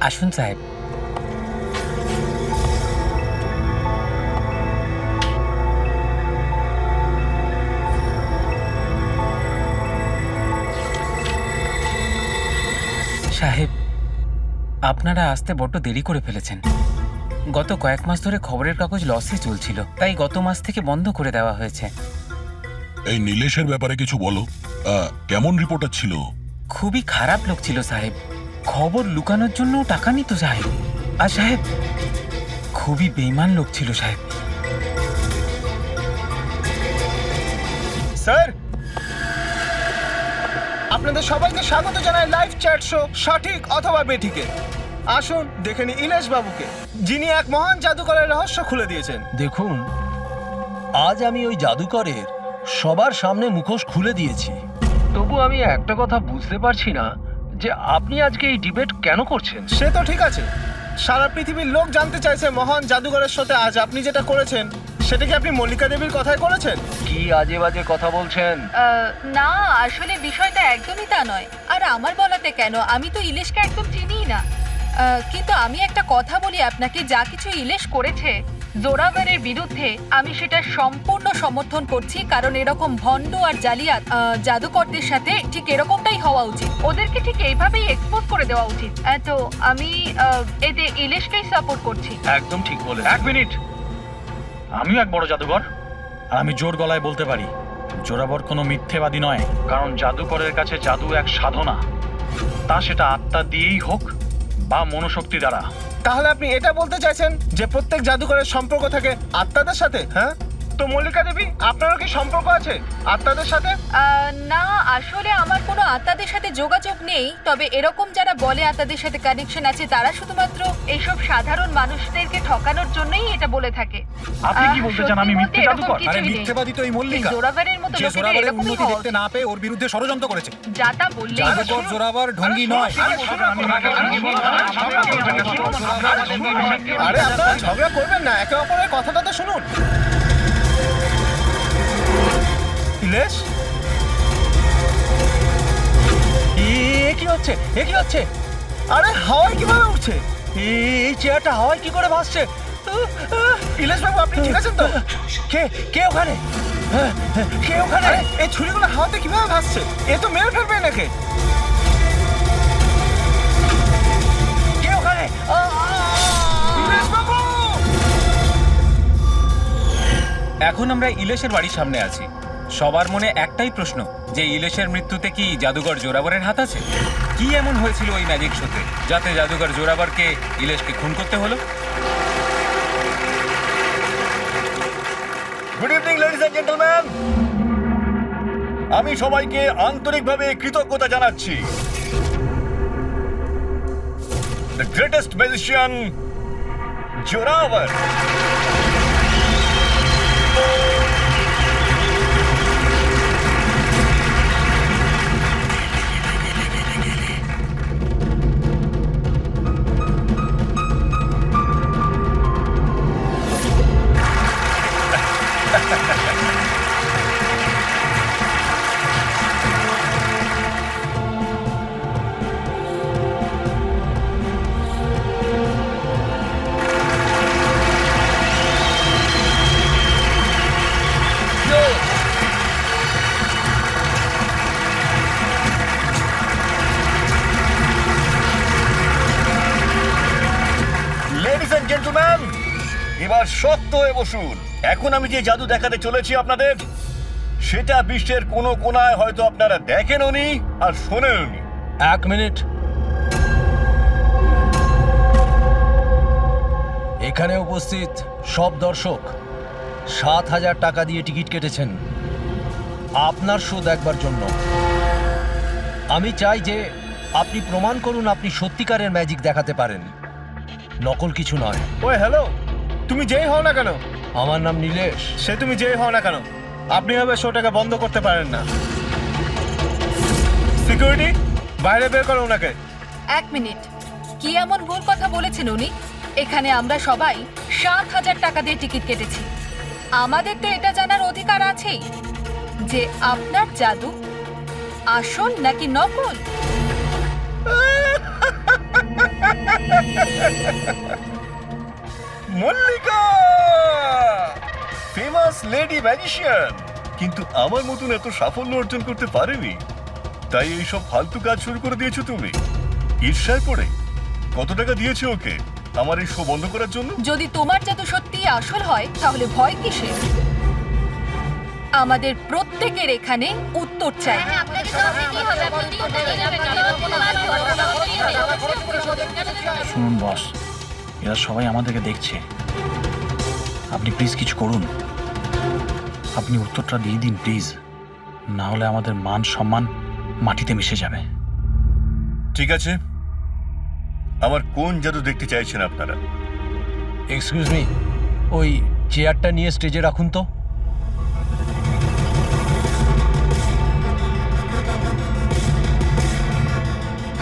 আসুন সাহেব। সাহেব, আপনারা আসতে বড্ড দেরি করে ফেলেছেন। গত কয়েক মাস ধরে খবরের কাগজ লসে চলছিল, তাই গত মাস থেকে বন্ধ করে দেওয়া হয়েছে। এই নীলেশের ব্যাপারে কিছু বলো। কেমন রিপোর্টার ছিল? খুবই খারাপ লোক ছিল সাহেব। খবর লুকানোর জন্য টাকা নিত সাহেব। আর সাহেব, খুবই বেইমান লোক ছিল সাহেব। স্যার, আপনাদের সবাইকে স্বাগত জানাই লাইভ চ্যাট শো সঠিক অথবা বেঠিকে। আসুন দেখে নিন ইলেশ বাবুকে, যিনি এক মহান জাদুকরের রহস্য খুলে দিয়েছেন। দেখুন, আজ আমি ওই জাদুকরের সবার সামনে মুখোশ খুলে দিয়েছি। তবু আমি একটা কথা বুঝতে পারছি না যে আপনি আজকে এই ডিবেট কেন করছেন। সে তো ঠিক আছে, সারা পৃথিবীর লোক জানতে চাইছে মহান জাদুকরের সাথে আজ আপনি যেটা করেছেন সেটা কি আপনি মল্লিকা দেবীর কথায় করেছেন? কি আজে বাজে কথা বলছেন? না, আসলে বিষয়টা একদমই তা নয়। আর আমার বলাতে কেন, আমি তো ইলিশকে একদম চিনিই না। কিন্তু আমি একটা কথা বলি আপনাকে, যা কিছু ইলিশ করেছে জোরাভারের বিরুদ্ধে, আমি সেটা সম্পূর্ণ সমর্থন করছি। কারণ এরকম ভণ্ড আর জালিয়াত জাদুকরদের সাথে ঠিক এরকমটাই হওয়া উচিত। ওদেরকে ঠিক এইভাবেই এক্সপোজ করে দেওয়া উচিত। তো আমি এতে ইলিশকেই সাপোর্ট করছি। একদম ঠিক বলে। এক মিনিট, আমিও এক বড় জাদুকর, আর আমি জোর গলায় বলতে পারি জোরাবর কোনো মিথ্যেবাদী নয়। কারণ জাদুকরের কাছে জাদু এক সাধনা, তা সেটা আত্মা দিয়েই হোক বা মনোশক্তি দ্বারা। তাহলে আপনি এটা বলতে চাইছেন যে প্রত্যেক জাদুকরের সম্পর্ক থাকে আত্মাদের সাথে? হ্যাঁ, তো মল্লিকা দেবী, আপনারও কি সম্পর্ক আছে আত্মাদের সাথে? না, আসলে আমার কোনো আত্মাদের সাথে যোগাযোগ নেই। তবে এরকম যারা বলে আত্মাদের সাথে কানেকশন আছে, তারা শুধুমাত্র এইসব সাধারণ মানুষদেরকে ঠকানোর জন্যই এটা বলে থাকে। আপনি কি বলতে চান আমি মিথ্যে জাদুকর? আরে মিথ্যেবাদী তো এই মল্লিকা, জোরাভারের মতো যে লোকেদের জোরাবারের এরকমই উন্নতি হওয়া দেখতে উচিত। না পেয়ে ওর বিরুদ্ধে ষড়যন্ত্র করেছে। যা তা বললেই জাদুকর জোরাবার ঢঙ্গি নয়। আরে আপনারা ঝগড়া করবেন না, একে অপরের কথাটা তো শুনুন। ইলেশ, কি হচ্ছে? এ কি হচ্ছে? আরে হাওয়ায় কিভাবে উঠছে? এই চেয়ারটা হাওয়ায় কি করে ভাসছে? ইলেশ বাবু, আপনি ঠিক আছেন তো? কে কে ওখানে? কে ওখানে? আরে এই ছুরিগুলো হাওয়াতে কিভাবে ভাসছে? এ তো মেরে ফেলবে নাকি? কে ওখানে? ইলেশ বাবু! এখন আমরা ইলেশের বাড়ির সামনে আছি। সবার মনে একটাই প্রশ্ন, যে ইলেশের মৃত্যুতে কি জাদুকর জোরাবরের হাত আছে? কি এমন হয়েছিল ওই ম্যাজিক শোতে যাতে জাদুকর জোরাবরকে ইলেশকে খুন করতে হলো? Good evening ladies and gentleman, আমি সবাইকে আন্তরিকভাবে কৃতজ্ঞতা জানাচ্ছি। The greatest magician Zorawar gentleman, এবার শক্ত হয়ে বসুন। এখন আমি যে জাদু দেখাতে চলেছি আপনাদের, সেটা বিশ্বের কোনো কোনায় হয়তো আপনারা দেখেনওনি আর শোনেনওনি। এক মিনিট, এখানে উপস্থিত সব দর্শক ৭,০০০ টাকা দিয়ে টিকিট কেটেছেন আপনার শো দেখবার জন্য। আমি চাই যে আপনি প্রমাণ করুন আপনি সত্যিকারের ম্যাজিক দেখাতে পারেন, নকল কিছু নয়। ওই হ্যালো, তুমি যেই হও না কেন, আমার নাম নীলেশ। সে তুমি যেই হও না কেন, আপনি এভাবে শোটাকে বন্ধ করতে পারেন না। সিকিউরিটি, বাইরে বের করো ওনাকে। এক মিনিট, কি এমন ভুল কথা বলেছেন উনি? এখানে আমরা সবাই ৭,০০০ টাকা দিয়ে টিকিট কেটেছি। আমাদের তো এটা জানার অধিকার আছেই যে আপনার জাদু আসল নাকি নকল। মল্লিকা, ফেমাস লেডি ম্যাজিশিয়ান, কিন্তু আমার মতন এত সাফল্য অর্জন করতে পারেনি। তাই এইসব ফালতু কাজ শুরু করে দিয়েছো তুমি ঈর্ষায় পড়ে। কত টাকা দিয়েছো ওকে আমার এই শো বন্ধ করার জন্য? যদি তোমার জাদু সত্যিই আসল হয় তাহলে ভয় কিসের? আমাদের প্রত্যেকের এখানে উত্তর চাই। শুনুন বস, এরা সবাই আমাদেরকে দেখছে। আপনি প্লিজ কিছু করুন। আপনি উত্তরটা দিয়ে দিন প্লিজ, না হলে আমাদের মান সম্মান মাটিতে মিশে যাবে। ঠিক আছে, আমার কোন জাদু দেখতে চাইছেন আপনারা? এক্সকিউজ মি, ওই চেয়ারটা নিয়ে স্টেজে রাখুন তো।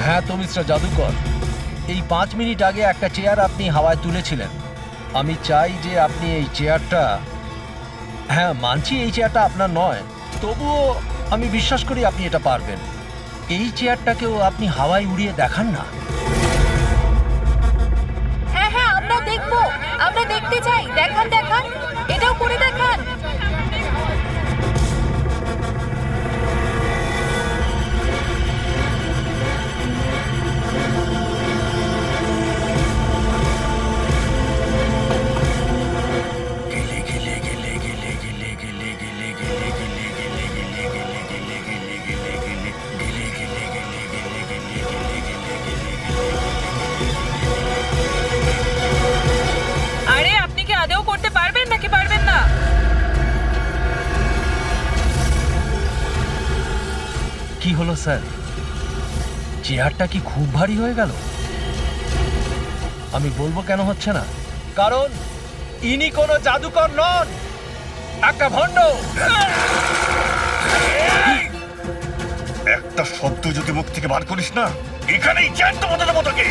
হ্যাঁ তো মিস্টার জাদুকর, এই 5 মিনিট আগে একটা চেয়ার আপনি হাওয়ায় তুলেছিলেন। আমি চাই যে আপনি এই চেয়ারটা, হ্যাঁ মানছি এই চেয়ারটা আপনার নয়, তবুও আমি বিশ্বাস করি আপনি এটা পারবেন। এই চেয়ারটাকেও আপনি হাওয়ায় উড়িয়ে দেখান না। হ্যাঁ হ্যাঁ, আমরা দেখবো, আমরা দেখতে চাই। দেখান দেখান, এটাও করে দেখান। আরে আপনি কি আদৌ করতে পারবেন নাকি পারবেন না? কি হলো স্যার, চেয়ারটা কি খুব ভারী হয়ে গেল? আমি বলবো কেন হচ্ছে না, কারণ ইনি কোনো জাদুকর নন, একটা ভণ্ড। একটা শব্দ যদি মুখ থেকে বার করিস না, এখানেই জ্যান্ত মতো দেবো তোকে।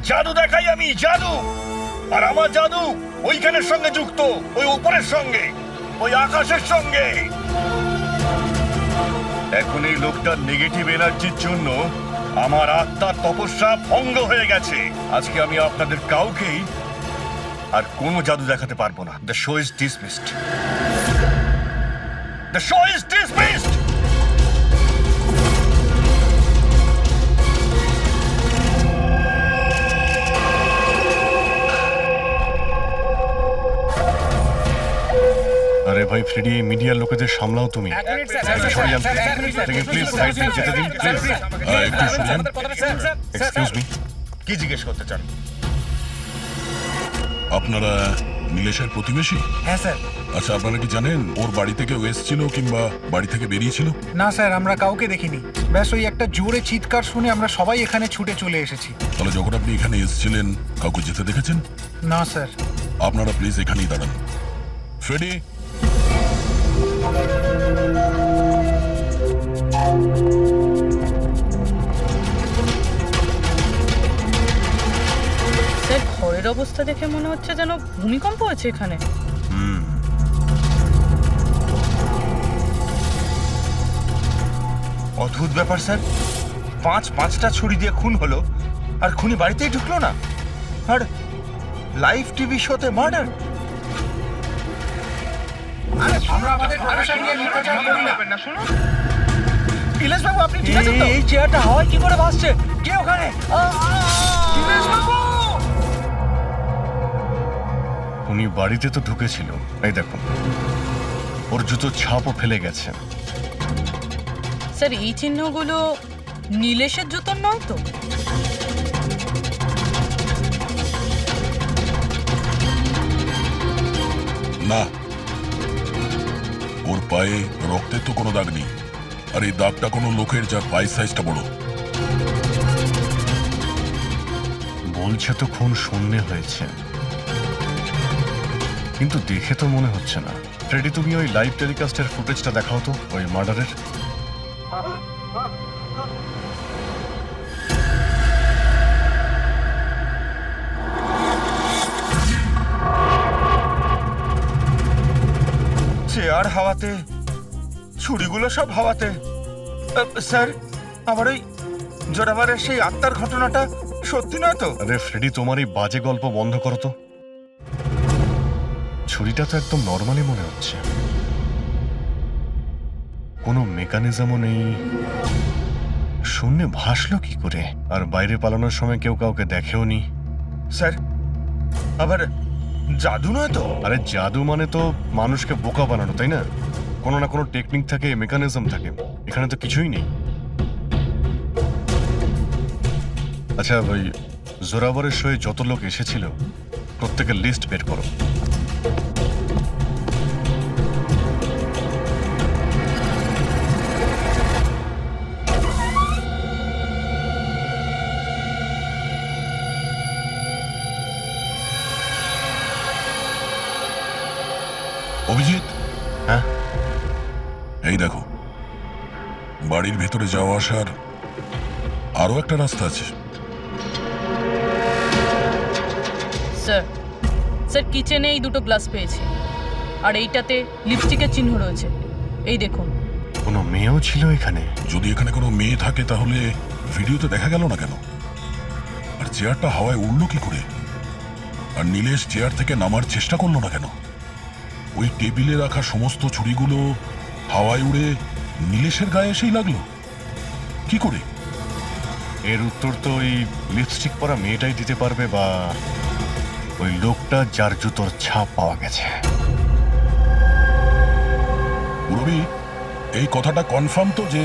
জাদু দেখাই আমি, জাদু। আর আমার জাদু ওইখানের সঙ্গে যুক্ত, ওই উপরের সঙ্গে, ওই আকাশের সঙ্গে। এখন এই লোকটার নেগেটিভ এনার্জির জন্য আমার আত্মার তপস্যা ভঙ্গ হয়ে গেছে। আজকে আমি আপনাদের কাউকেই আর কোনো জাদু দেখাতে পারবো না। The show is dismissed. The show is dismissed. আরে ভাই ফ্রেডি, এই মিডিয়ার লোকেদের সামলাও তুমি। প্লিজ সাইড দিন, যেতে দিন প্লিজ। একটু শুনুন। এক্সকিউজ মি, কি জিজ্ঞেস করতে চান? আপনারা নীলেশের প্রতিবেশী? হ্যাঁ স্যার। আচ্ছা, আপনারা কি জানেন ওর বাড়ি থেকে এসেছিল কিংবা বাড়ি থেকে বেরিয়েছিল? না স্যার, আমরা কাউকে দেখিনি। ব্যাস ওই একটা জোরে চিৎকার শুনে আমরা সবাই এখানে ছুটে চলে এসেছি। তাহলে যখন আপনি এখানে এসেছিলেন কাউকে যেতে দেখেছেন? না স্যার। আপনারা প্লিজ এখানেই দাঁড়ান। ফ্রেডি, স্যার, ঘরের অবস্থা দেখে মনে হচ্ছে যেন ভূমিকম্প হয়েছে এখানে। অদ্ভুত ব্যাপার স্যার, পাঁচটা ছুরি দিয়ে খুন হলো আর খুনি বাড়িতেই ঢুকলো না, আর লাইভ টিভি শোতে মার্ডার। ইলেশবাবু, আপনি ঠিক আছেন তো? এই চেয়ারটা হাওয়ায় কি করে ভাসছে? কে ওখানে? উনি বাড়িতে তো ঢুকেছিল, এই দেখুন ওর জুতো ছাপও ফেলে গেছে। স্যার, এই চিহ্নগুলো নীলেশের জুতোর নয় তো? না, ওর পায়ে রক্তের তো কোনো দাগ নেই। আর এই দাগটা কোনো লোকের যার পায়ের সাইজটা বড়। বলছে তো খুন শূন্যে হয়েছে, কিন্তু দেখে তো মনে হচ্ছে না। ফ্রেডি, তুমি ওই লাইভ টেলিকাস্টের ফুটেজটা দেখাও তো ওই মার্ডারের। চেয়ার হাওয়াতে, ছুরিগুলো সব হাওয়াতে। স্যার, আমার ওই জোরাভারের সেই আত্মার ঘটনাটা সত্যি নয় তো? আরে ফ্রেডি, তোমার এই বাজে গল্প বন্ধ করো তো। ছুরিটা তো একদম নর্মালি মনে হচ্ছে, কোনো মেকানিজমও নেই। শূন্যে ভাসলো কি করে? আর বাইরে পালানোর সময় কেউ কাউকে দেখেও নি। স্যার, আবার জাদু নয় তো? আরে জাদু মানে তো মানুষকে বোকা বানানো, তাই না? কোনো না কোনো টেকনিক থাকে, মেকানিজম থাকে। এখানে তো কিছুই নেই। আচ্ছা, ওই জোরাবরের শোয়ে যত লোক এসেছিল প্রত্যেকের লিস্ট বের করো। অভিজিৎ, হ্যাঁ, এই দেখো, বাড়ির ভেতরে যাওয়া আসার আরো একটা রাস্তা আছে। স্যার স্যার কিচেনে এই দুটো গ্লাস পেয়েছি, আর এইটাতে লিপস্টিকের চিহ্ন রয়েছে। এই দেখুন। কোনো মেয়েও ছিল এখানে? যদি এখানে কোনো মেয়ে থাকে তাহলে ভিডিওতে দেখা গেল না কেন? আর চেয়ারটা হাওয়ায় উড়লো কি করে? আর নীলেশ চেয়ার থেকে নামার চেষ্টা করলো না কেন? ওই টেবিলে রাখা সমস্ত ছুরিগুলো হাওয়ায় উড়ে নীলেশের গায়ে এসেই লাগলো কি করে? এর উত্তর তো ওই লিপস্টিক পরা মেয়েটাই দিতে পারবে, বা ওই লোকটা যার জুতোর ছাপ পাওয়া গেছে। পুরবি, এই কথাটা কনফার্ম তো যে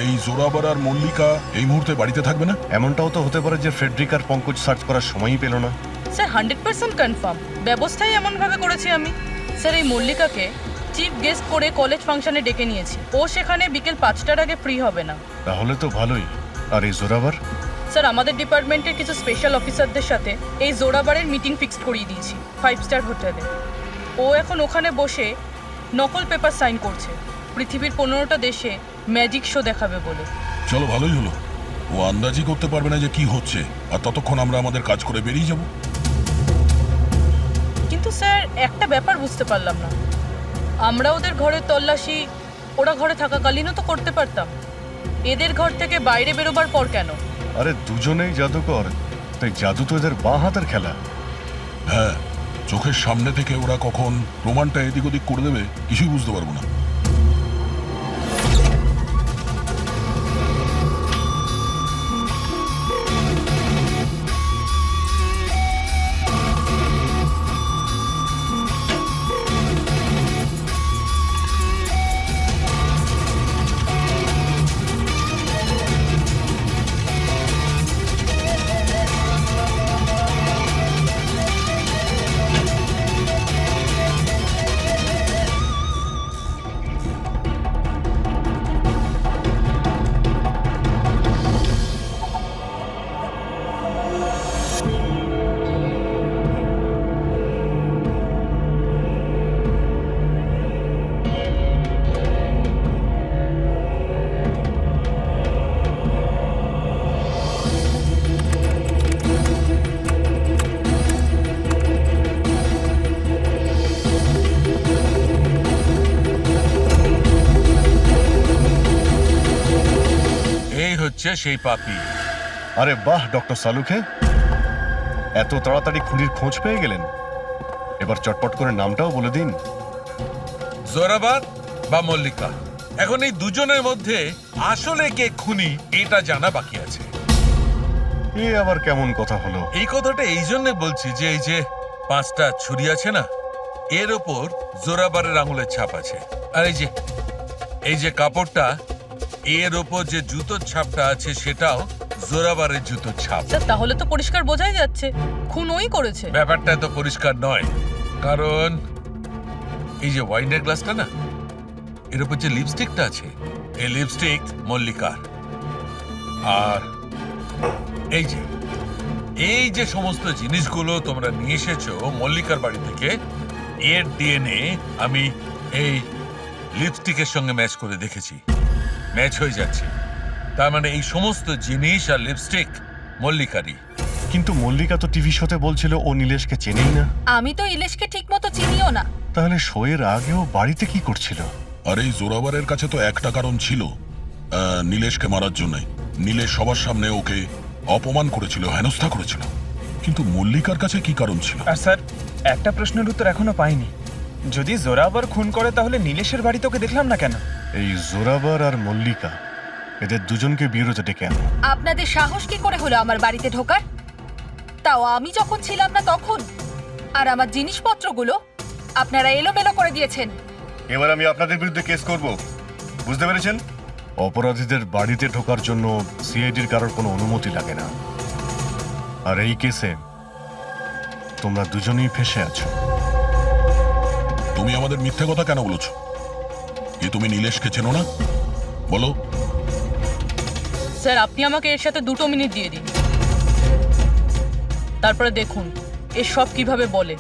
এই জোরাবার আর মল্লিকা এই মুহূর্তে বাড়িতে থাকবে না? এমনটাও তো হতে পারে যে ফ্রেডরিক আর পঙ্কজ সার্চ করার সময়ই পেল না। Sir 100% confirm. ব্যবস্থাই এমনভাবে করেছি আমি। স্যার এই মল্লিকাকে চিফ গেস্ট করে কলেজ ফাংশনে ডেকে নিয়েছি। ও সেখানে বিকেল 5টার আগে ফ্রি হবে না। তাহলে তো ভালোই। আর এই জোরাবার? স্যার আমাদের ডিপার্টমেন্টের কিছু স্পেশাল অফিসারদের সাথে এই জোরাবারের মিটিং ফিক্সড করিয়ে দিয়েছি 5 স্টার হোটেলে। ও এখন ওখানে বসে নকল পেপার সাইন করছে পৃথিবীর 15টা দেশে ম্যাজিক শো দেখাবে বলে। চলো, ভালোই হলো। ও আন্দাজই করতে পারবে না যে কি হচ্ছে, আর ততক্ষণ আমরা আমাদের কাজ করে বেরিয়ে যাব। কিন্তু স্যার একটা ব্যাপার বুঝতে পারলাম না, আমরা ওদের ঘরের তল্লাশি ওরা ঘরে থাকাকালীনও তো করতে পারতাম। এদের ঘর থেকে বাইরে বেরোবার পর কেন? আরে দুজনেই জাদুকর, তাই জাদু তো এদের বাঁ হাতের খেলা। হ্যাঁ, চোখের সামনে থেকে ওরা কখন প্রমাণটা এদিক ওদিক করে দেবে কিছুই বুঝতে পারবো না। হচ্ছে সেই পাপি। আরে বাহ ডক্টর সালুখে, এত তাড়াতাড়ি খুনির খোঁজ পেয়ে গেলেন। এবার চটপট করে নামটাও বলে দিন। জোরাবার বা মল্লিকা, এখন এই দুজনের মধ্যে আসলে কে খুনি এটা জানা বাকি আছে। এ আবার কেমন কথা হলো? এই কথাটা এই জন্য বলছি যে এই যে 5টা ছুরি আছে না, এর ওপর জোরাবারের আঙুলের ছাপ আছে। আর এই যে কাপড়টা, এর ওপর যে জুতোর ছাপটা আছে সেটাও জোরাবারের জুতোর ছাপ। স্যার তাহলে তো পরিষ্কার বোঝাই যাচ্ছে খুন ওই করেছে। ব্যাপারটা তো পরিষ্কার নয়, কারণ এই যে ওয়াইনের গ্লাসটা না, এর উপর যে লিপস্টিকটা আছে, এই লিপস্টিক মল্লিকার। আর এই যে সমস্ত জিনিসগুলো তোমরা নিয়ে এসেছো মল্লিকার বাড়ি থেকে, এর ডিএনএ আমি এই লিপস্টিকের সঙ্গে ম্যাচ করে দেখেছি, ম্যাচ হয়ে যাচ্ছে। তার মানে এই সমস্ত জিনিস আর লিপস্টিক মল্লিকারই। কিন্তু মল্লিকা তো টিভি শোতে বলছিল ও নীলেশকে চেনেই না। আমি তো ইলেশকে ঠিক মতো চিনিও না। তাহলে শোয়ের আগেও বাড়িতে কি করছিল? আর এই জোরাবারের কাছে তো একটা কারণ ছিল, নীলেশকে মারার জন্য। নীলেশ সবার সামনে ওকে অপমান করেছিল, হেনস্থা করেছিল, কিন্তু মল্লিকার কাছে কি কারণ ছিল? আর স্যার একটা প্রশ্নের উত্তর এখনো পাইনি। যদি জোরাবার খুন করে তাহলে নীলেশের বাড়ি তোকে দেখলাম না কেন? এই জোরাবার আর মল্লিকা এদের দুজনকে বিরোধে ডেকে আনো। আপনাদের সাহস কি করে হলো আমার বাড়িতে ঢোকার? তাও আমি যখন ছিলাম না তখন। আর আমার জিনিসপত্রগুলো আপনারা এলোমেলো করে দিয়েছেন। এবার আমি আপনাদের বিরুদ্ধে কেস করব, বুঝতে পেরেছেন? অপরাধীদের বাড়িতে ঢোকার জন্য সিআইডির কারোর কোনো অনুমতি লাগে না। আর এই কেসে তোমরা দুজনেই ফেঁসে আছো। তুমি আমাদের মিথ্যে কথা কেন বলেছো? কি তুমি নীলেশকে চেনো না? বলো। স্যার আপনি আমাকে এর সাথে 2 মিনিট দিয়ে দিন, তারপরে দেখুন এর সব কিভাবে বলে।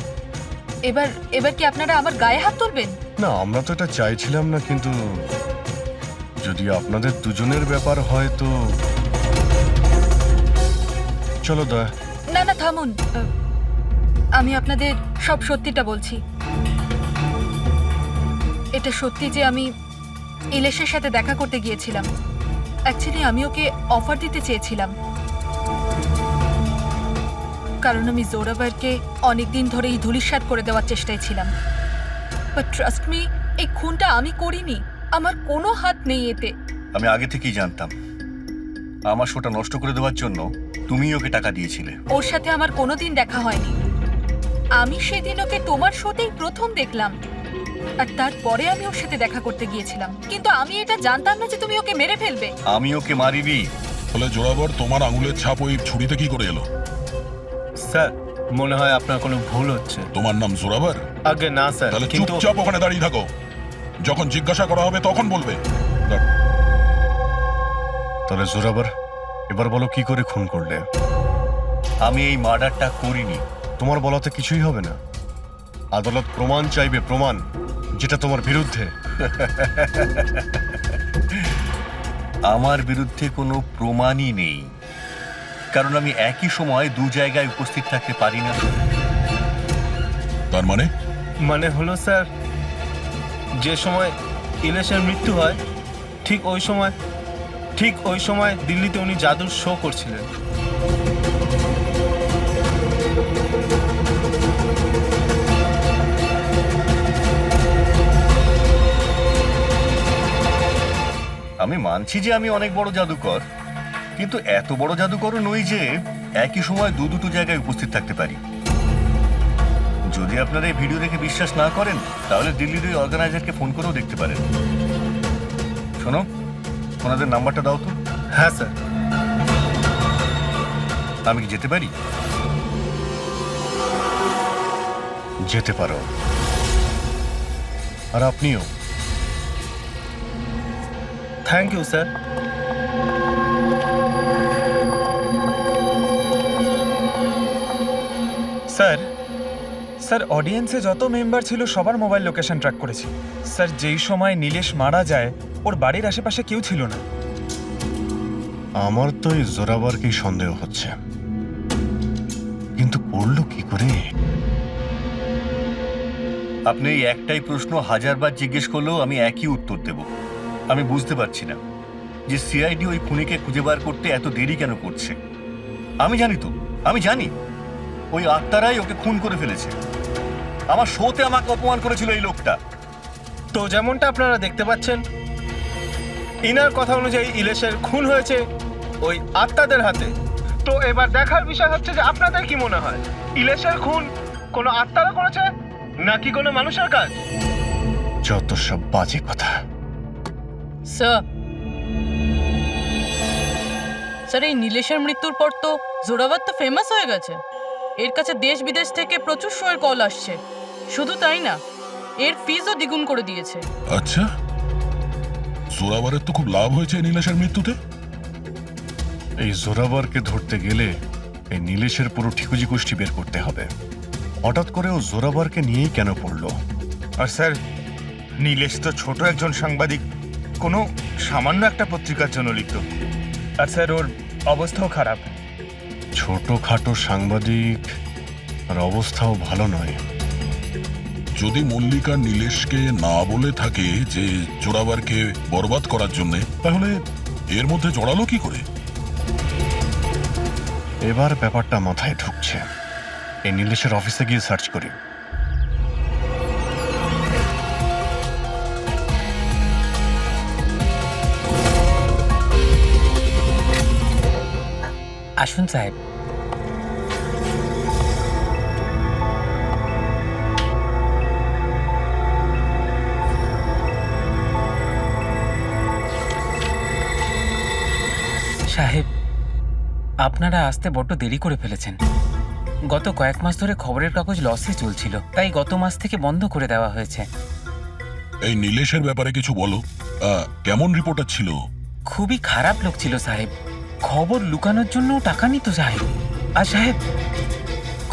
এবার কি আপনারা আমার গায়ে হাত তুলবেন? না, আমরা তো এটা চাইছিলাম না, কিন্তু যদি আপনাদের দুজনের ব্যাপার হয় তো চলো দয়া। না না থামুন, আমি আপনাদের সব সত্যিটা বলছি। এটা সত্যি যে আমি ইলেশের সাথে দেখা করতে গিয়েছিলাম। অ্যাকচুয়ালি আমি ওকে অফার দিতে চেয়েছিলাম, কারণ আমি জোরাবারকে অনেকদিন ধরে এই ধূলিসাৎ করে দেওয়ার চেষ্টায় ছিলাম। বাট ট্রাস্ট মি, এই খুনটা আমি করিনি, আমার কোনো হাত নেই এতে। আমি আগে থেকেই জানতাম আমার শোটা নষ্ট করে দেওয়ার জন্য তুমিই ওকে টাকা দিয়েছিলে। ওর সাথে আমার কোনোদিন দেখা হয়নি। আমি সেদিন ওকে তোমার শোতেই প্রথম দেখলাম, আর তারপরে আমি ওর সাথে দেখা করতে গিয়েছিলাম। কিন্তু আমি এটা জানতাম না যে তুমি ওকে মেরে ফেলবে। আমি ওকে মারিনি। বলে জোরাবর, তোমার আঙুলের ছাপ ওই ছুরিতে কি করে এলো? স্যার মনে হয় আপনার কোনো ভুল হচ্ছে। তোমার নাম জোরাবর? আগে না স্যার, তাহলে কিন্তু চুপচাপ ওখানে দাঁড়িয়ে থাকো, যখন জিজ্ঞাসা করা হবে তখন বলবে। তাহলে জোরাবার, এবার বলো কি করে খুন করলে? আমি এই মার্ডারটা করিনি। তোমার বলাতে কিছুই হবে না। আদালত প্রমাণ চাইবে, প্রমাণ যেটা তোমার বিরুদ্ধে। আমার বিরুদ্ধে কোনো প্রমাণই নেই, কারণ আমি একই সময় 2 জায়গায় উপস্থিত থাকতে পারি না। তার মানে? মানে হলো স্যার, যে সময় ইলেশের মৃত্যু হয় ঠিক ওই সময় দিল্লিতে উনি জাদুর শো করছিলেন। আমি মানছি যে আমি অনেক বড় জাদুকর, কিন্তু এত বড় জাদুকরও নই যে একই সময় 2 জায়গায় উপস্থিত থাকতে পারি। যদি আপনারা এই ভিডিও দেখে বিশ্বাস না করেন, তাহলে দিল্লির ওই অর্গানাইজারকে ফোন করেও দেখতে পারেন। শোনো, ওনাদের নাম্বারটা দাও তো। হ্যাঁ স্যার। আমি কি যেতে পারি? যেতে পারো। আর আপনিও। Thank you sir. স্যার অডিয়েন্সে যত মেম্বার ছিল সবার মোবাইল লোকেশন ট্র্যাক করেছি। স্যার যেই সময় নীলেশ মারা যায় ওর বাড়ির আশেপাশে কেউ ছিল না। আমার তো এই জোরাবারকেই সন্দেহ হচ্ছে, কিন্তু করলো কি করে? আপনি এই একটাই প্রশ্ন 1000বার জিজ্ঞেস করলেও আমি একই উত্তর দেব। আমি বুঝতে পারছি না যে সিআইডি ওই খুনিকে খুঁজে বার করতে এত দেরি কেন করছে। আমি জানি ওই আত্মারাই ওকে খুন করে ফেলেছে। আমার শোতে আমাকে অপমান করেছিল এই লোকটা। তো যেমনটা আপনারা দেখতে পাচ্ছেন, ইনার কথা অনুযায়ী ইলেশের খুন হয়েছে ওই আত্মাদের হাতে। তো এবার দেখার বিষয় হচ্ছে যে আপনাদের কি মনে হয়, ইলেশের খুন কোনো আত্মারা করেছে নাকি কোনো মানুষের কাজ? যত সব বাজে কথা। স্যার এই নীলেশের মৃত্যুর পর তো জোরাবার তো ফেমাস হয়ে গেছে। এর কাছে দেশ বিদেশ থেকে প্রচুর শোয়ের কল আসছে। শুধু তাই না, এর ফিজও দ্বিগুণ করে দিয়েছে। আচ্ছা, জোরাবারের তো খুব লাভ হয়েছে নীলেশের মৃত্যুতে। এই জোরাবারকে ধরতে গেলে এই নীলেশের পুরো ঠিকুজি গোষ্ঠী বের করতে হবে। হঠাৎ করে ও জোরাবারকে নিয়েই কেন পড়লো? আর স্যার, নীলেশ তো ছোট একজন সাংবাদিক, কোনো সামান্য একটা পত্রিকার জন্য লিখত। আর স্যার ওর অবস্থাও খারাপ। ছোটখাটো সাংবাদিক, আর অবস্থাও ভালো নয়। যদি মল্লিকা নীলেশকে না বলে থাকে যে জোরাবারকে বরবাদ করার জন্য, তাহলে এর মধ্যে জড়ালো কি করে? এবার ব্যাপারটা মাথায় ঢুকছে। এই নীলেশের অফিসে গিয়ে সার্চ করি। আসুন সাহেব। সাহেব, আপনারা আসতে বড্ড দেরি করে ফেলেছেন। গত কয়েক মাস ধরে খবরের কাগজ লসে চলছিল, তাই গত মাস থেকে বন্ধ করে দেওয়া হয়েছে। এই নীলেশের ব্যাপারে কিছু বলো। কেমন রিপোর্টার ছিল? খুবই খারাপ লোক ছিল সাহেব। খবর লুকানোর জন্য টাকা নিত সাহেব। আর সাহেব,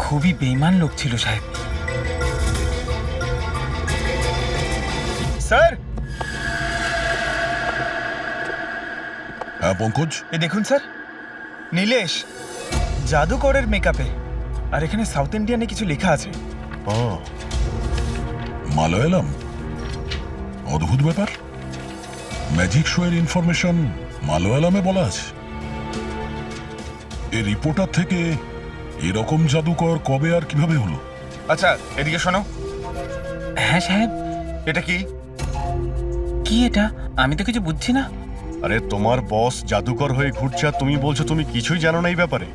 খুবই বেইমান লোক ছিল সাহেব। স্যার, হ্যাঁ পঙ্কজ, এই দেখুন স্যার, নীলেশ জাদুকরের মেকআপে, আর এখানে সাউথ ইন্ডিয়ানে কিছু লেখা আছে। ও, মালয়ালাম। অদ্ভুত ব্যাপার, ম্যাজিক শো এর ইনফরমেশন মালয়ালামে বলা আছে। এই রিপোর্টার থেকে এরকম জাদুকর কবে আর কিভাবে হলো? আচ্ছা, এদিকে শোনো। হ্যাঁ সাহেব। এটা কি? কি এটা? আমি তো কিছু বুঝছি না। আরে তোমার বস জাদুকর হয়ে ঘুরছে আর তুমি বলছো তুমি কিছুই জানো না এই ব্যাপারে।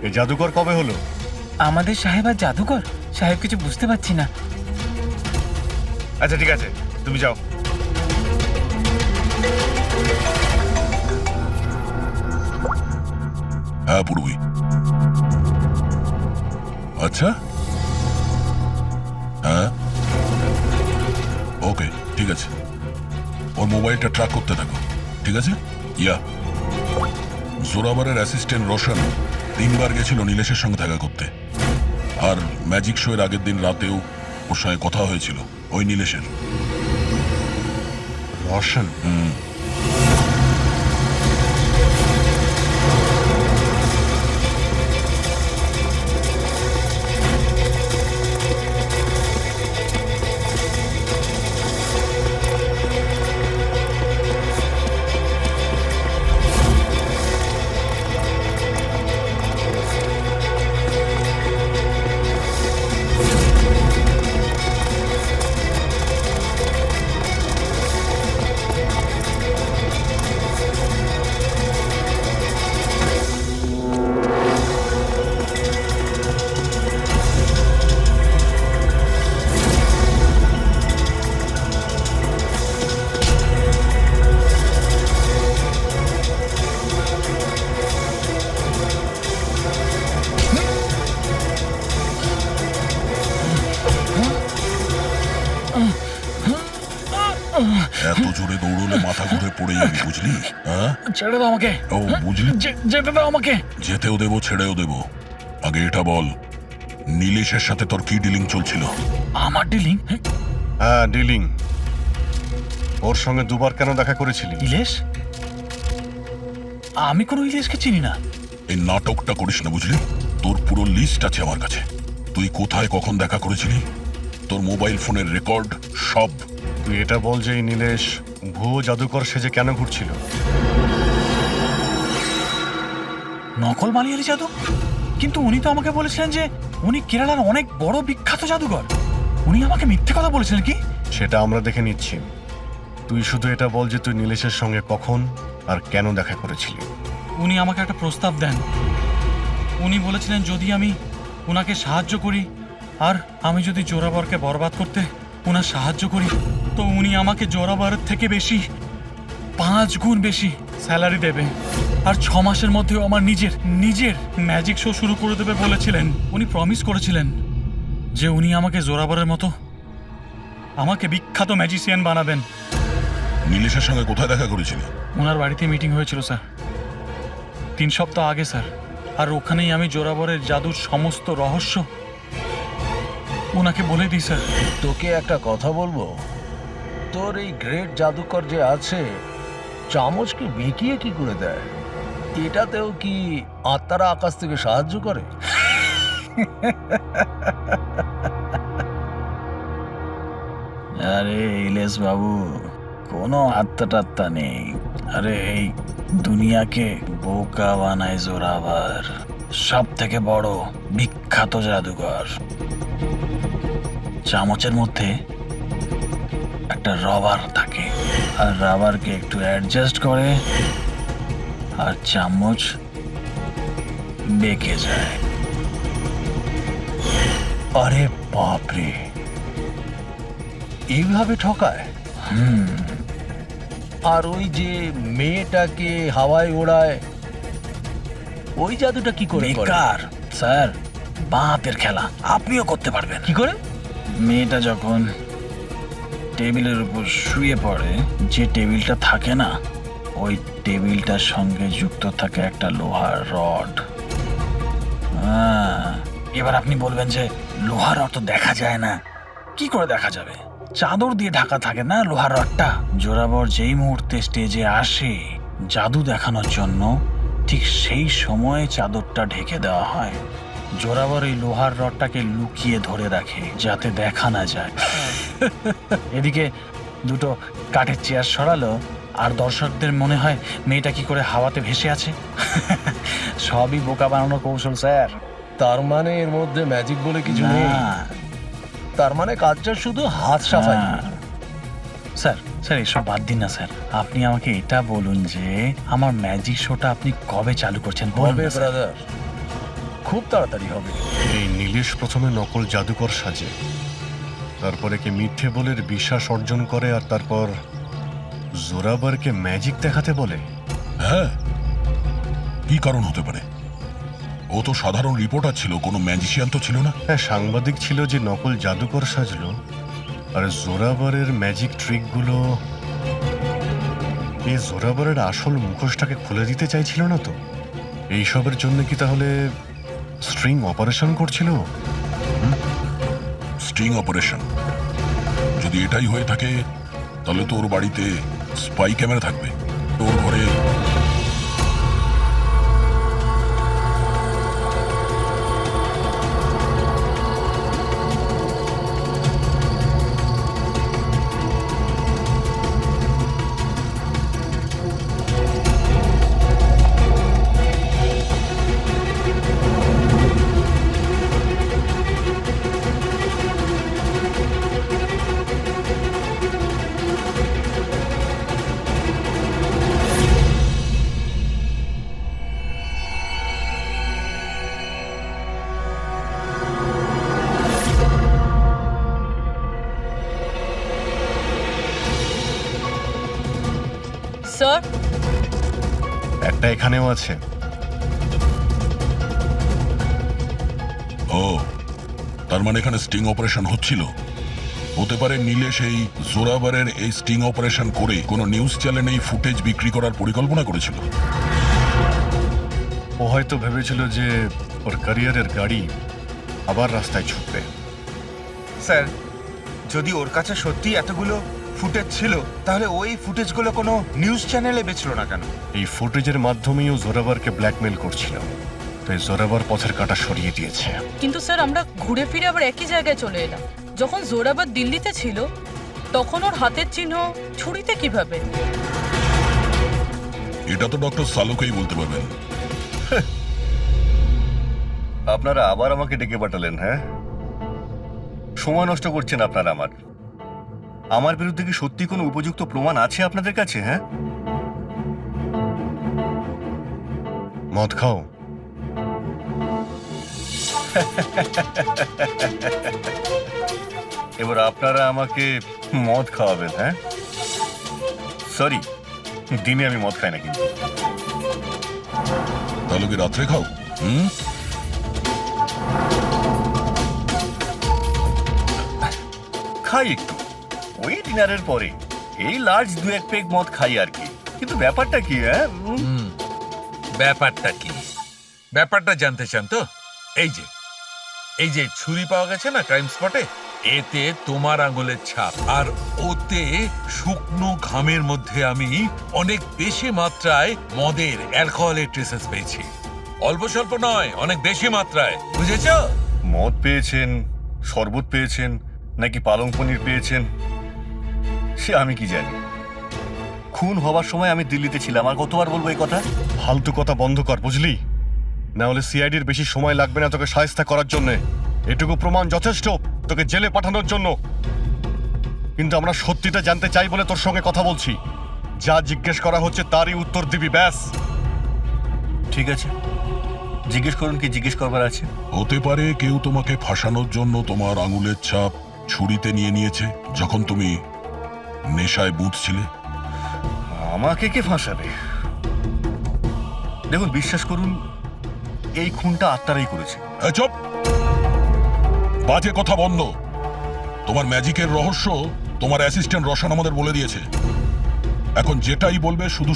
এই জাদুকর কবে হলো? আমাদের সাহেব আর জাদুকর? সাহেব, কিছু বুঝতে পারছি না। আচ্ছা ঠিক আছে, তুমি যাও। হ্যাঁ পূর্বী। আচ্ছা, হ্যাঁ ওকে, ঠিক আছে। ওর মোবাইলটা ট্র্যাক করতে থাকো, ঠিক আছে? ইয়া, জোরাবারের অ্যাসিস্ট্যান্ট রোশন 3 বার গেছিল নীলেশের সঙ্গে দেখা করতে। আর ম্যাজিক শো এর আগের দিন রাতেও ওর সঙ্গে কথা হয়েছিল ওই নীলেশের। রোশন? এত জোরে দৌড়লে মাথা ঘুরে পড়ে যাবি, বুঝলি? হ্যাঁ, ছেড়ে দাও আমাকে। ও বুঝলি, যেতে দাও আমাকে। যেতেও দেবো ছেড়েও দেবো। আগে এটা বল, নীলেশের সাথে তোর কি ডিলিং চলছিল? আমার ডিলিং? হ্যাঁ, ডিলিং। ওর সঙ্গে 2 বার কেন দেখা করেছিলি? ইলেশ? আমি কোনো ইলেশকে চিনি না। এই নাটকটা করিস না, বুঝলি? তোর পুরো লিস্ট আছে আমার কাছে। তুই কোথায় কখন দেখা করেছিলি, তোর মোবাইল ফোনের রেকর্ড সব। তুই এটা বল যে এই নীলেশ ভুয়ো জাদুকর সেজে কেন ঘুরছিল? নকল মালিয়ালি জাদু? কিন্তু উনি তো আমাকে বলেছিলেন যে উনি কেরালার অনেক বড় বিখ্যাত জাদুকর। উনি আমাকে মিথ্যে কথা বলেছিলেন কি? সেটা আমরা দেখে নিচ্ছি। তুই শুধু এটা বল যে তুই নীলেশের সঙ্গে কখন আর কেন দেখা করেছিলি। উনি আমাকে একটা প্রস্তাব দেন। উনি বলেছিলেন যদি আমি ওনাকে সাহায্য করি আর আমি যদি জোরাবরকে বরবাদ করতে ওনার সাহায্য করি, তো উনি আমাকে জোরাবরের থেকে বেশি 5 গুণ বেশি স্যালারি দেবে। আর 6 মাসের মধ্যেও আমার নিজের ম্যাজিক শো শুরু করে দেবে বলেছিলেন। উনি প্রমিস করেছিলেন যে উনি আমাকে জোরাবরের মতো আমাকে বিখ্যাত ম্যাজিশিয়ান বানাবেন। নীলেশের সঙ্গে কোথায় দেখা করেছিলি? ওনার বাড়িতে মিটিং হয়েছিল স্যার, 3 সপ্তাহ আগে স্যার। আর ওখানেই আমি জোরাবরের জাদুর সমস্ত রহস্য ওনাকে বলে দিই স্যার। তোকে একটা কথা বলবো, তোর এই গ্রেট জাদুকর যে আছে, চামচকে বেঁকিয়ে কি করে দেয়? এটাতেও কি আত্মারা আকাশ থেকে সাহায্য করে? আরে ইলেশ বাবু, কোনো আত্মা টাত্মা নেই। আরে এই দুনিয়াকে বোকা বানায় জোরাবার। সব থেকে বড় বিখ্যাত জাদুঘর। চামচের মধ্যে একটা রবার থাকে, আর রাবারকে একটু অ্যাডজাস্ট করে আর চামচ বেঁকে যায়। আরে বাপরে, এইভাবে ঠকায়? আর ওই যে মেয়েটাকে হাওয়ায় ওড়ায়, ওই জাদুটা কি করে করে? বেকার স্যার, বাপের খেলা। আপনিও করতে পারবেন। কি করে? মেয়েটা যখন টেবিলের উপর শুয়ে পড়ে, যে টেবিলটা থাকে না, ওই টেবিলটার সঙ্গে যুক্ত থাকে একটা লোহার রড। এবার আপনি বলবেন যে লোহার রড তো দেখা যায় না। কি করে দেখা যাবে? চাদর দিয়ে ঢাকা থাকে না লোহার রডটা। জোরাবর যেই মুহূর্তে স্টেজে আসে জাদু দেখানোর জন্য, ঠিক সেই সময়ে চাদরটা ঢেকে দেওয়া হয়। জোরাবর এই লোহার রডটাকে লুকিয়ে ধরে রাখে যাতে দেখা না যায়। এদিকে দুটো কাঠের চেয়ার সরালো আর দর্শকদের মনে হয় মেয়েটা কি করে হাওয়াতে ভেসে আছে। সবই বোকা বানানোর কৌশল স্যার। তার মানে এর মধ্যে ম্যাজিক বলে কিছু নেই? না। তার মানে কাজটা শুধু হাত সাফাই। স্যার স্যার এসব বাদ দিন না স্যার। আপনি আমাকে এটা বলুন যে আমার ম্যাজিক শোটা আপনি কবে চালু করছেন? হবে বলবে ব্রাদার, খুব তাড়াতাড়ি হবে। এই নীলেশ প্রথমে নকল জাদুকর সাজে, তারপরে কি মিথ্যে বলের বিশ্বাস অর্জন করে, আর তারপর জোরাবারকে ম্যাজিক দেখাতে বলে। হ্যাঁ, কি কারণ হতে পারে? ও তো সাধারণ রিপোর্টার ছিল, কোনো ম্যাজিশিয়ান তো ছিল না। হ্যাঁ, সাংবাদিক ছিল যে নকল জাদুকর সাজলো, আর জোরাবারের ম্যাজিক ট্রিকগুলো এই জোরাবারের আসল মুখোশটাকে খুলে দিতে চাইছিল না তো? এইসবের জন্য কি তাহলে স্ট্রিং অপারেশন করছিল? স্টিং অপারেশন যদি এটাই হয়ে থাকে, তাহলে তো ওর বাড়িতে স্পাই ক্যামেরা থাকবে। ওর ঘরে স্যার, একটা এখানেও আছে। ও, তার মানে এখানে স্টিং অপারেশন হচ্ছিল। হতে পারে নীলেশ এই জোরাবারের এই স্টিং অপারেশন করে কোনো নিউজ চ্যানেলে এই ফুটেজ বিক্রি করার পরিকল্পনা করেছিল। ও হয়তো ভেবেছিল যে ওর ক্যারিয়ারের গাড়ি আবার রাস্তায় ছুটবে। স্যার, যদি ওর কাছে সত্যি এতগুলো ফুটেজ ছিল, তাহলে ওই ফুটেজগুলো কোনো নিউজ চ্যানেলে বেচলো না কেন? এই ফুটেজের মাধ্যমেই ও জোরাবারকে ব্ল্যাকমেল করছিল, তাই জোরাবার পথের কাঁটা সরিয়ে দিয়েছে। কিন্তু স্যার আমরা ঘুরে ফিরে আবার একই জায়গায় চলে এলাম। যখন জোরাবার দিল্লিতে ছিল, তখন ওর হাতের চিহ্ন ছুরিতে কিভাবে? এটা তো ডক্টর সালুকেই বলতে পারবেন। আপনারা আবার আমাকে ডেকে পাঠালেন? হ্যাঁ, সময় নষ্ট করছেন আপনারা। আমার বিরুদ্ধে কি সত্যি কোনো উপযুক্ত প্রমাণ আছে আপনাদের কাছে? হ্যাঁ, মদ খাও। এবার আপনারা আমাকে মদ খাওয়াবেন? হ্যাঁ, সরি, দিনে আমি মদ খাই না। কিন্তু তাহলে কি রাত্রে খাও? খাই একটু, ওই ডিনারের পরে এই লার্জ 2-1 পেগ মদ খাই আর কি। কিন্তু ব্যাপারটা কি? হ্যাঁ, ব্যাপারটা কি? ব্যাপারটা জানতে চান তো? এই যে ছুরি পাওয়া গেছে না ক্রাইম স্পটে, এতে তোমার আঙুলের ছাপ, আর ওতে শুকনো ঘামের মধ্যে আমি অনেক বেশি মাত্রায় মদের, অ্যালকোহলের ট্রেসেস পেয়েছি। অল্প স্বল্প নয়, অনেক বেশি মাত্রায়, বুঝেছ? মদ পেয়েছেন, শরবত পেয়েছেন, নাকি পালং পনির পেয়েছেন সে আমি কি জানি। খুন হবার সময় আমি দিল্লিতে ছিলাম। আর কতবার বলবো এই কথা? ফালতু কথা বন্ধ কর, বুঝলি? না হলে সিআইডির বেশি সময় লাগবে না তোকে সাহায্য করার জন্য। এটুকু প্রমাণ যথেষ্ট তোকে জেলে পাঠানোর জন্য। কিন্তু আমরা সত্যিটা জানতে চাই বলে তোর সঙ্গে কথা বলছি। যা জিজ্ঞেস করা হচ্ছে তারই উত্তর দিবি, ব্যাস। ঠিক আছে, জিজ্ঞেস করুন কি জিজ্ঞেস করবার আছে। হতে পারে কেউ তোমাকে ফাঁসানোর জন্য তোমার আঙুলের ছাপ ছুরিতে নিয়ে নিয়েছে যখন তুমি নেশায় বুঝছিলে। আমাকে কে ফাঁসাবে? দেখুন, বিশ্বাস করুন, এই খুনটা আত্মারাই করেছে। চুপ, বাজে কথা বন্ধ। তোমার ম্যাজিকের রহস্য তোমার অ্যাসিস্ট্যান্ট রশন আমাদের বলে দিয়েছে। এখন যেটাই বলবে শুধু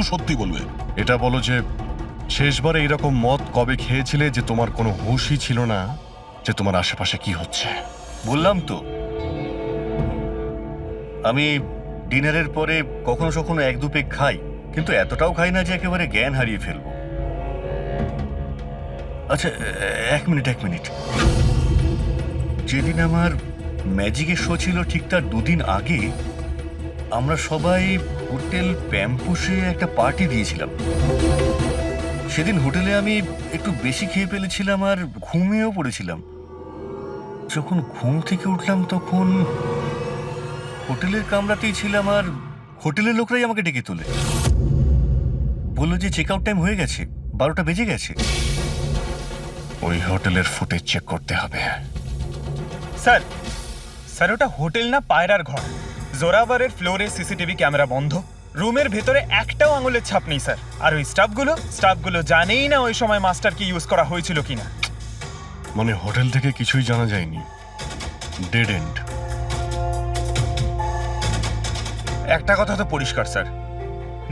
সত্যি বলবে। এটা বলো যে শেষবারে এরকম মদ কবে খেয়েছিলে যে তোমার কোনো হুঁশই ছিল না যে তোমার আশেপাশে কি হচ্ছে? বললাম তো, আমি ডিনারের পরে কখনো কখনো এক দু পেগ খাই, কিন্তু এতটাও খাই না যে একেবারে জ্ঞান হারিয়ে ফেলবো। আচ্ছা, এক মিনিট। যেদিন আমার ম্যাজিকের শো ছিল ঠিক তার দুদিন আগে আমরা সবাই হোটেল প্যাম্পুসে একটা পার্টি দিয়েছিলাম। সেদিন হোটেলে আমি একটু বেশি খেয়ে ফেলেছিলাম আর ঘুমিয়েও পড়েছিলাম। যখন ঘুম থেকে উঠলাম তখন হোটেলের কামরাতেই ছিলাম আর হোটেলের লোকরাই আমাকে ডেকে তোলে। বললো যে চেক আউট টাইম হয়ে গেছে, 12টা বেজে গেছে। ওই হোটেলের ফুটেজ চেক করতে হবে। স্যার ওটা হোটেল না, পায়রার ঘর। জোরাভারের ফ্লোরে সিসিটিভি ক্যামেরা বন্ধ, রুমের ভেতরে একটাও আঙুলের ছাপ নেই স্যার। আর ওই স্টাফগুলো জানেই না ওই সময় মাস্টারকে ইউজ করা হয়েছিল কিনা। মানে হোটেল থেকে কিছুই জানা যায়নি, ডেড এন্ড। একটা কথা তো পরিষ্কার স্যার,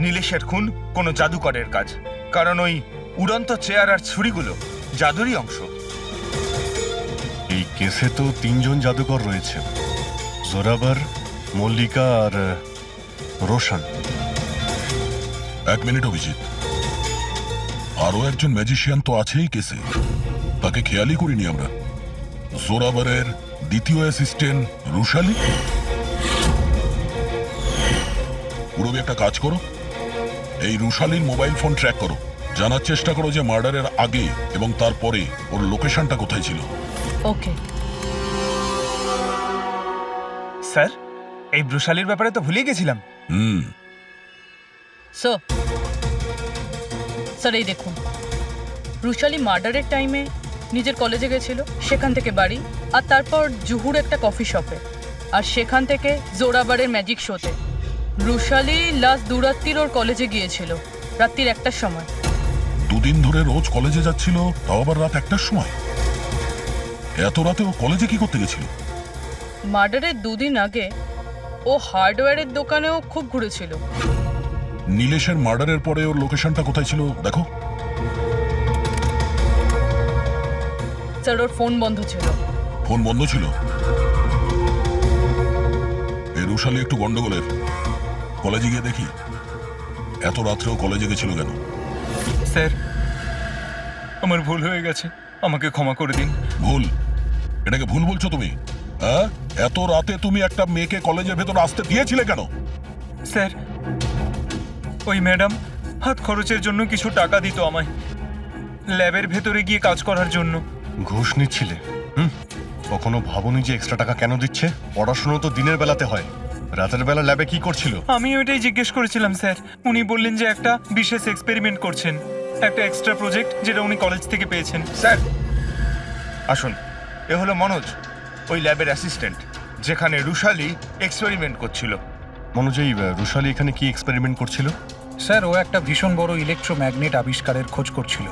নীলেশের খুন কোনো জাদুকরের কাজ, কারণ ওই উড়ন্ত চেয়ার আর ছুরিগুলো জাদুরই অংশ। এই কেসে তো 3 জন জাদুকর রয়েছে, জোরাবার, মল্লিকা আর রোশন। এক মিনিট অভিজিৎ, আরো একজন ম্যাজিশিয়ান তো আছেই কেসে, তাকে খেয়ালই করিনি আমরা। জোরাবারের দ্বিতীয় অ্যাসিস্ট্যান্ট রুশালি। পুরবি একটা কাজ করো, এই রুশালির মোবাইল ফোন ট্র্যাক করো, জানার চেষ্টা করো যে মার্ডারের আগে এবং তারপরে ওর লোকেশনটা কোথায় ছিল। ওকে স্যার, এই ব্রুশালির ব্যাপারে তো ভুলেই গেছিলাম। স্যার এই দেখুন, রুশালি মার্ডারের টাইমে নিজের কলেজে গেছিল, সেখান থেকে বাড়ি, আর তারপর জুহুর একটা কফি শপে, আর সেখান থেকে জোরাবারের ম্যাজিক শোতে। রুশালি লাস্ট দুরাত্রির ওর কলেজে গিয়েছিল রাত্রির 1টার সময়। দুদিন ধরে রোজ কলেজে যাচ্ছিল, তাও আবার রাত 1টার সময়। এত রাতে ও কলেজে কি করতে গেছিল? মার্ডারের 2 দিন আগে ও হার্ডওয়্যারের দোকানেও খুব ঘুরেছিল। নীলেশের মার্ডারের পরে ওর লোকেশনটা কোথায় ছিল দেখো। স্যার ওর ফোন বন্ধ ছিল। ফোন বন্ধ ছিল? এই রুশালি একটু গন্ডগোলের। কলেজে গিয়ে দেখি এত রাত্রেও কলেজে গেছিল কেন। স্যার, আমার ভুল হয়ে গেছে, আমাকে ক্ষমা করে দিন। ভুল? এটাকে ভুল বলছো তুমি? হ্যাঁ, এত রাতে তুমি একটা মেয়েকে কলেজের ভেতর আসতে দিয়েছিলে কেন? স্যার, ওই ম্যাডাম হাত খরচের জন্য কিছু টাকা দিত আমায়, ল্যাবের ভেতরে গিয়ে কাজ করার জন্য। ঘুষ নিচ্ছিলে? কখনো ভাবনি যে এক্সট্রা টাকা কেন দিচ্ছে? পড়াশোনা তো দিনের বেলাতে হয়, রাতের বেলা ল্যাবে কি করছিল? আমি ওইটাই জিজ্ঞেস করেছিলাম স্যার। উনি বললেন যে একটা বিশেষ এক্সপেরিমেন্ট করছেন, একটা এক্সট্রা প্রজেক্ট যেটা উনি কলেজ থেকে পেয়েছেন। স্যার আসুন, এ হলো মনোজ, ওই ল্যাবের অ্যাসিস্ট্যান্ট, যেখানে রুশালি এক্সপেরিমেন্ট করছিল। মনোজ, এই রুশালি এখানে কি এক্সপেরিমেন্ট করছিল? স্যার ও একটা ভীষণ বড় ইলেকট্রোম্যাগনেট আবিষ্কারের খোঁজ করছিল।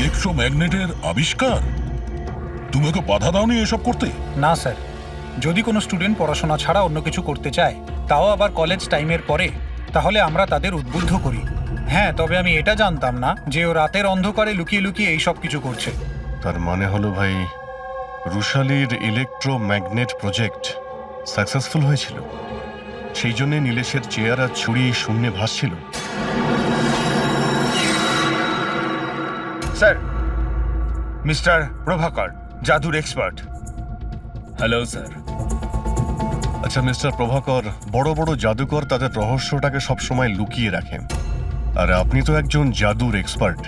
ইলেকট্রোম্যাগনেটের আবিষ্কার? তুমি ওকে বাধা দাওনি এসব করতে? না স্যার, যদি কোনো স্টুডেন্ট পড়াশোনা ছাড়া অন্য কিছু করতে চায়, তাও আবার কলেজ টাইমের পরে, তাহলে আমরা তাদের উদ্বুদ্ধ করি। হ্যাঁ, তবে আমি এটা জানতাম না যে ও রাতের অন্ধকারে লুকিয়ে লুকিয়ে এই সব কিছু করছে। তার মানে হলো ভাই, রুশালির ইলেকট্রোম্যাগনেট প্রজেক্ট সাকসেসফুল হয়েছিল, সেই জন্যে নীলেশের চেয়ার আর ছুরি শূন্যে ভাসছিল। স্যার, মিস্টার প্রভাকর, জাদুর এক্সপার্ট। Hello sir. আচ্ছা মিস্টার প্রভাকর, বড় বড় জাদুকর তাদের রহস্যটাকে সবসময় লুকিয়ে রাখেন, আর আপনি তো একজন জাদুর এক্সপার্ট,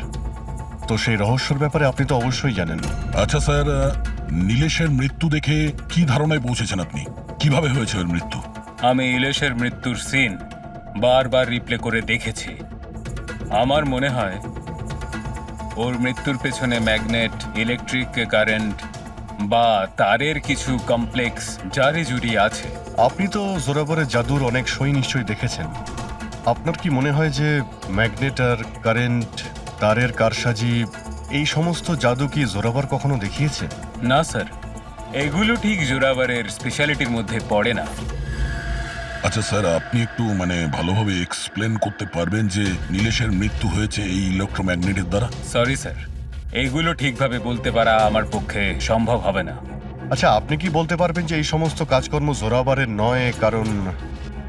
তো সেই রহস্যের ব্যাপারে আপনি তো অবশ্যই জানেন। আচ্ছা স্যার, নীলেশের মৃত্যু দেখে কি ধারণায় পৌঁছেছেন আপনি? কিভাবে হয়েছে ওর মৃত্যু? আমি ইলেশের মৃত্যুর সিন বারবার রিপ্লে করে দেখেছি। আমার মনে হয় ওর মৃত্যুর পেছনে ম্যাগনেট, ইলেকট্রিক কারেন্ট বা তারের কিছু কমপ্লেক্স জারি জুড়ি আছে। আপনি তো জোরাবরের জাদুর অনেক সই নিশ্চয়ই দেখেছেন। আপনার কি মনে হয় যে ম্যাগনেট আর কারেন্ট, তারের কারসাজি, এই সমস্ত জাদু কি জোরাবর কখনো দেখিয়েছে? না স্যার, এগুলো ঠিক জোরাবারের স্পেশালিটির মধ্যে পড়ে না। আচ্ছা স্যার, আপনি একটু ভালোভাবে এক্সপ্লেন করতে পারবেন যে নীলেশের মৃত্যু হয়েছে এই ইলেকট্রোম্যাগনেটের দ্বারা? সরি স্যার, এইগুলো ঠিকভাবে বলতে পারা আমার পক্ষে সম্ভব হবে না। আচ্ছা, আপনি কি বলতে পারবেন যে এই সমস্ত কাজকর্ম জোরাবারের নয়, কারণ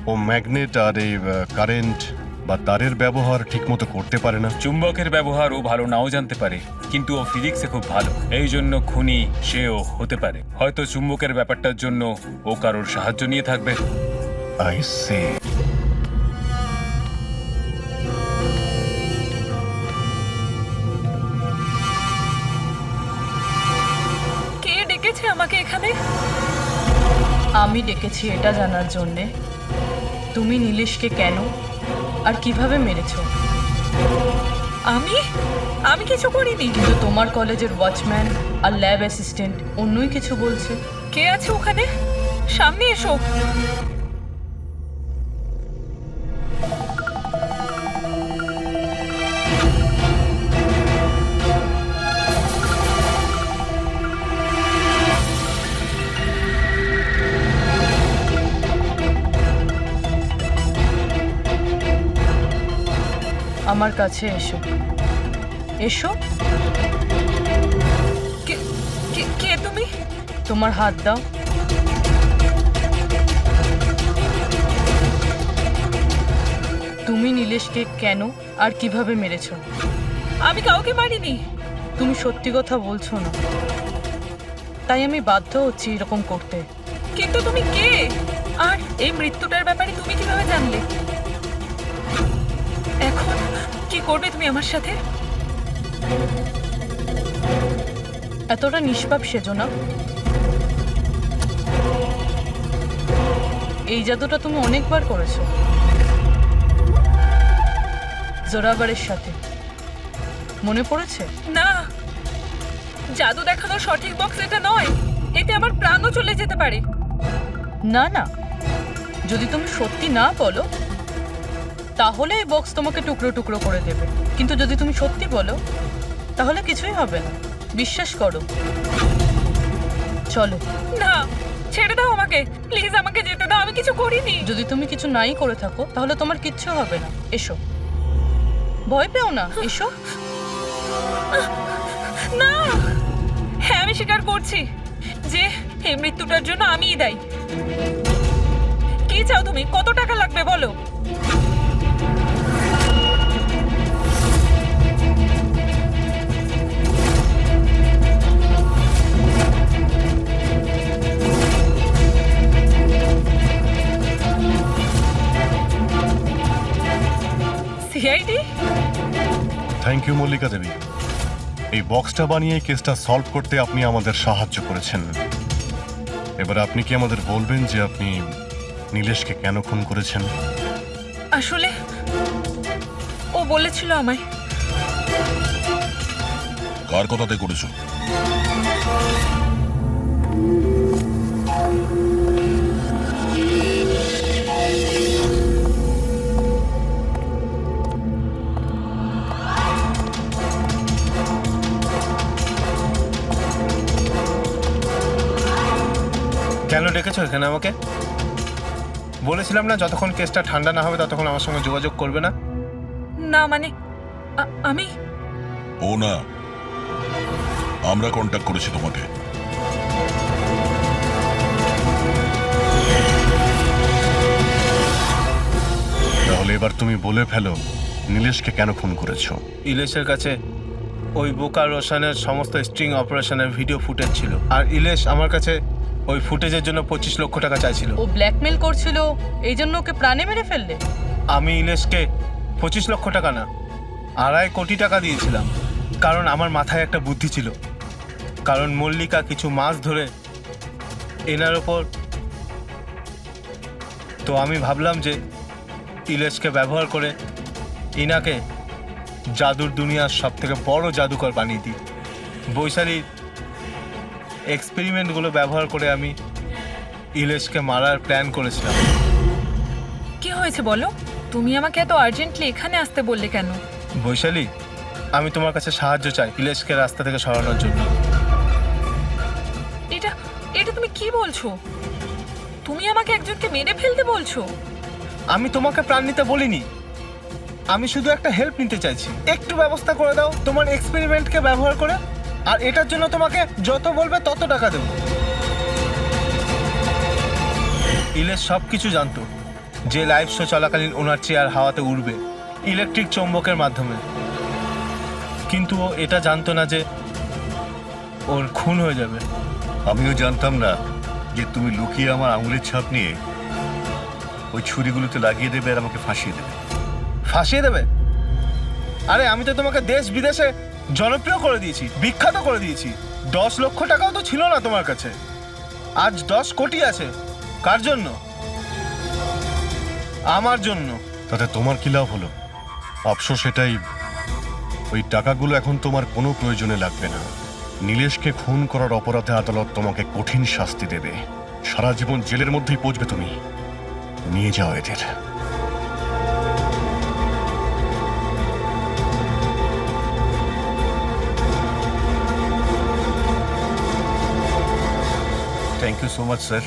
ও ম্যাগনেট আর এই কারেন্ট বা তারের ব্যবহার ঠিকমতো করতে পারে না? চুম্বকের ব্যবহার ও ভালো নাও জানতে পারে, কিন্তু ও ফিজিক্সে খুব ভালো, এই জন্য খুনি সেও হতে পারে। হয়তো চুম্বকের ব্যাপারটার জন্য ও কারোর সাহায্য নিয়ে থাকবে। I say. কে ডেকেছে আমাকে এখানে? আমি ডেকেছি এটা জানার জন্যে তুমি নীলেশকে কেন আর কিভাবে মেরেছো। আমি কিছু করিনি। কিন্তু তোমার কলেজের ওয়াচম্যান আর ল্যাব অ্যাসিস্ট্যান্ট অন্যই কিছু বলছে। কে আছে ওখানে? সামনে এসো। আমার কাছে এসো, এসো। কে তুমি? তোমার হাত দাও। তুমি নীলেশকে কেন আর কিভাবে মেরেছো? আমি কাউকে মারিনি। তুমি সত্যি কথা বলছো না, তাই আমি বাধ্য হচ্ছি এরকম করতে। কিন্তু তুমি কে? আর এই মৃত্যুটার ব্যাপারে তুমি কিভাবে জানলে? এখন কি করবে তুমি আমার সাথে? এতটা নিষ্পাপ সেজো না। এই জাদুটা তুমি অনেকবার করেছো জোরাবারের সাথে, মনে পড়েছে? না, জাদু দেখানোর সঠিক বক্স এটা নয়। এতে আমার প্রাণও চলে যেতে পারে। না না, যদি তুমি সত্যি না বলো তাহলে এই বক্স তোমাকে টুকরো টুকরো করে দেবে, কিন্তু যদি তুমি সত্যি বলো তাহলে কিছুই হবে না। বিশ্বাস করো। চলো। না, ছেড়ে দাও আমাকে প্লিজ, আমাকে যেতে দাও। আমি কিছু করিনি। যদি তুমি কিছু নাই করে থাকো তাহলে তোমার কিচ্ছু হবে না। এসো, ভয় পেও না, এসো। না, হ্যাঁ আমি স্বীকার করছি যে এই মৃত্যুটার জন্য আমিই দায়ী। কি চাও তুমি? কত টাকা লাগবে বলো? সিআইডি? থ্যাংক ইউ মল্লিকা দেবী। এই বক্সটা বানিয়ে কেসটা সলভ করতে আপনি আমাদের সাহায্য করেছেন। এবার আপনি কি আমাদের বলবেন যে আপনি নীলেশকে কেন খুন করেছেন? আসলে ও বলেছিল আমায়। কার কথাতে করেছো? কেন ডেকেছো এখানে আমাকে? বলেছিলাম না যতক্ষণ কেসটা ঠান্ডা না হবে ততক্ষণ আমার সঙ্গে যোগাযোগ করবে না। না মানে আমি ও না, আমরা কন্ট্যাক্ট করেছি তোমাকে। তাহলে এবার তুমি বলে ফেলো নীলেশকে কেন খুন করেছো? ইলেশের কাছে ওই বোকা রোশনের সমস্ত স্ট্রিং অপারেশনের ভিডিও ফুটেজ ছিল, আর ইলেশ আমার কাছে ওই ফুটেজের জন্য 25 লক্ষ টাকা চাইছিল। ও ব্ল্যাকমেল করছিল, এই জন্য ওকে প্রাণে মেরে ফেললে? আমি ইলেশকে 25 লক্ষ টাকা না, 2.5 কোটি টাকা দিয়েছিলাম, কারণ আমার মাথায় একটা বুদ্ধি ছিল। কারণ মল্লিকা কিছু মাস ধরে এনার ওপর, তো আমি ভাবলাম যে ইলেশকে ব্যবহার করে ইনাকে জাদুর দুনিয়ার সব থেকে বড় জাদুকর বানিয়ে দিই। বৈশালীর এক্সপেরিমেন্টগুলো ব্যবহার করে আমি ইলেশকে মারার প্ল্যান করেছিলাম। কি হয়েছে বলো? তুমি আমাকে এত আর্জেন্টলি এখানে আসতে বললে কেন? বৈশালী, আমি তোমার কাছে সাহায্য চাই ইলেশকে রাস্তা থেকে সরানোর জন্য। এটা এটা তুমি কি বলছো? তুমি আমাকে একজনকে মেরে ফেলতে বলছো? আমি তোমাকে প্রাণ নিতে বলিনি, আমি শুধু একটা হেল্প নিতে চাইছি। একটু ব্যবস্থা করে দাও তোমার এক্সপেরিমেন্টকে ব্যবহার করে, আর এটার জন্য তোমাকে যত বলবে তত টাকা দেবো। ইলেশ সব কিছু জানতো যে লাইভ শো চলাকালীন ওনার চেয়ার হাওয়াতে উড়বে ইলেকট্রিক চৌম্বকের মাধ্যমে, কিন্তু ও এটা জানতো না যে ওর খুন হয়ে যাবে। আমিও জানতাম না যে তুমি লুকিয়ে আমার আঙুলের ছাপ নিয়ে ওই ছুরিগুলোতে লাগিয়ে দেবে আর আমাকে ফাঁসিয়ে দেবে। ফাঁসিয়ে দেবে? আরে আমি তো তোমাকে দেশ বিদেশে জনপ্রিয় করে দিয়েছি, বিখ্যাত করে দিয়েছি। 10 লক্ষ টাকাও তো ছিল না তোমার কাছে, আজ 10 কোটি আছে। কার জন্য? আমার জন্য। তাতে তোমার কি লাভ হলো? আফসোস এটাই, ওই টাকাগুলো এখন তোমার কোনো প্রয়োজনে লাগবে না। নীলেশকে খুন করার অপরাধে আদালত তোমাকে কঠিন শাস্তি দেবে, সারা জীবন জেলের মধ্যেই পচবে তুমি। নিয়ে যাও এদের। Thank you so much sir.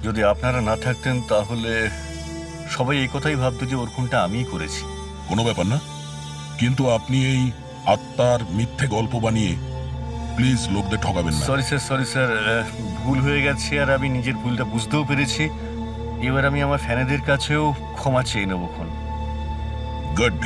যদি আপনারা না থাকতেন তাহলে সবাই এই কথাই ভাবতো যে ওর খুনটা আমিই করেছি। কোনো ব্যাপার না, কিন্তু আপনি এই আত্মার মিথ্যে গল্প বানিয়ে প্লিজ লোকদের ঠকাবেন না। সরি স্যার, ভুল হয়ে গেছে আর আমি নিজের ভুলটা বুঝতেও পেরেছি। এবার আমি আমার ফ্যানেদের কাছেও ক্ষমা চেয়ে নেবো। গুড।